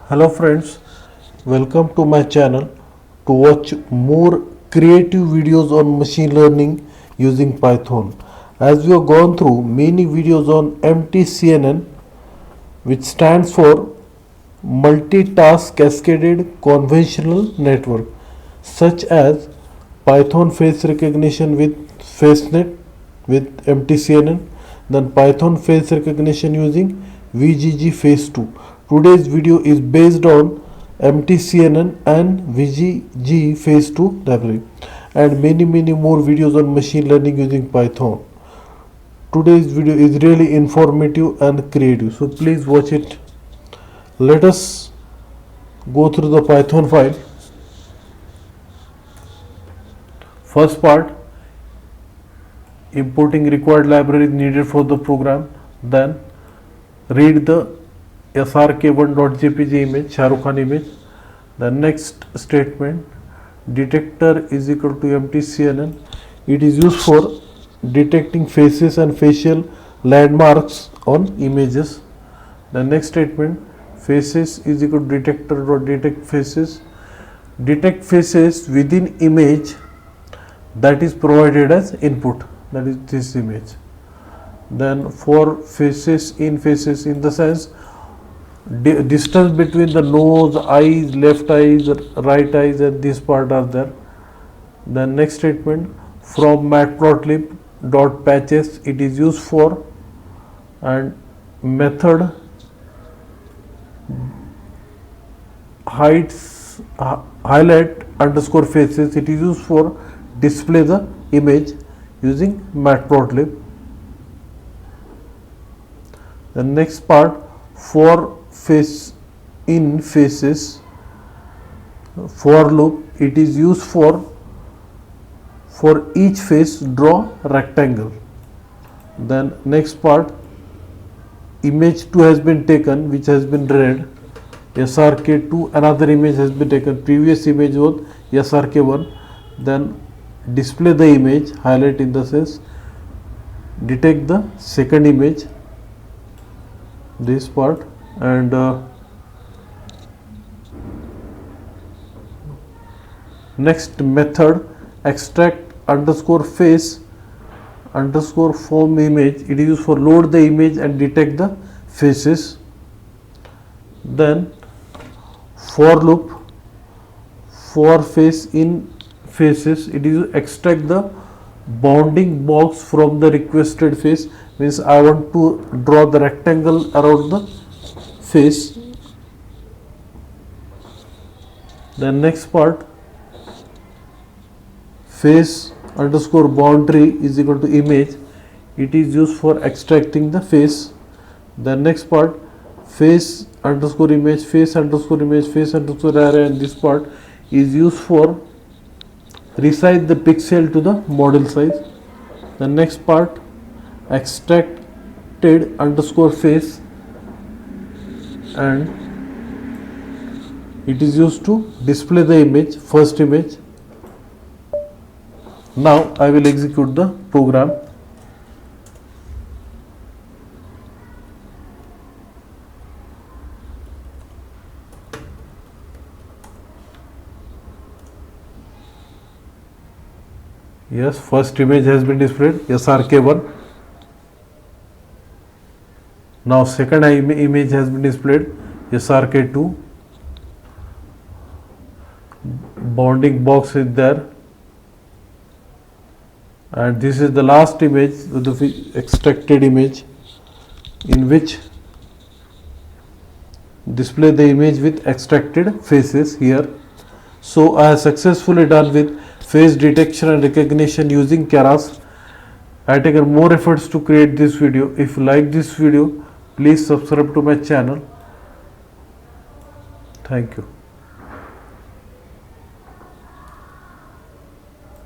Hello friends, welcome to my channel to watch more creative videos on machine learning using Python. As we have gone through many videos on MTCNN, which stands for multitask cascaded convolutional network, such as Python face recognition with FaceNet with MTCNN, then Python face recognition using VGG phase 2. Today's video is based on MTCNN and VGG phase 2 library and many more videos on machine learning using Python. Today's video is really informative and creative, so please watch it. Let us go through the Python file. First part, importing required libraries needed for the program. Then read the srk1.jpg image, Shah Rukh Khan image. The next statement, detector is equal to MTCNN. It is used for detecting faces and facial landmarks on images. The next statement, faces is equal to detector.detect faces. Detect faces within image that is provided as input, that is this image. Then for faces in the sense distance between the nose, eyes, left eyes, right eyes, and this part are there. The next statement, from matplotlib dot patches, it is used for and method highlight underscore faces, it is used for display the image using matplotlib. The next part, for face in faces for loop, it is used for each face draw rectangle. Then next part, image 2 has been taken, which has been read, srk2, another image has been taken, previous image was srk1. Then display the image, highlight in the sense detect the second image, this part, and next method, extract underscore face underscore from image, it is used for load the image and detect the faces. Then for loop, for face in faces, it is extract the bounding box from the requested face, means I want to draw the rectangle around the face. The next part, face underscore boundary is equal to image, it is used for extracting the face. The next part, face underscore image, face underscore image, face underscore array, and this part is used for resize the pixel to the model size. The next part, extracted underscore face, and it is used to display the image, first image. Now I will execute the program. Yes, first image has been displayed, srk1. Now second image has been displayed, srk2. Bounding box is there, and this is the last image, the extracted image, in which display the image with extracted faces here. So I have successfully done with face detection and recognition using keras. I have taken more efforts to create this video. If you like this video, please subscribe to my channel. Thank you.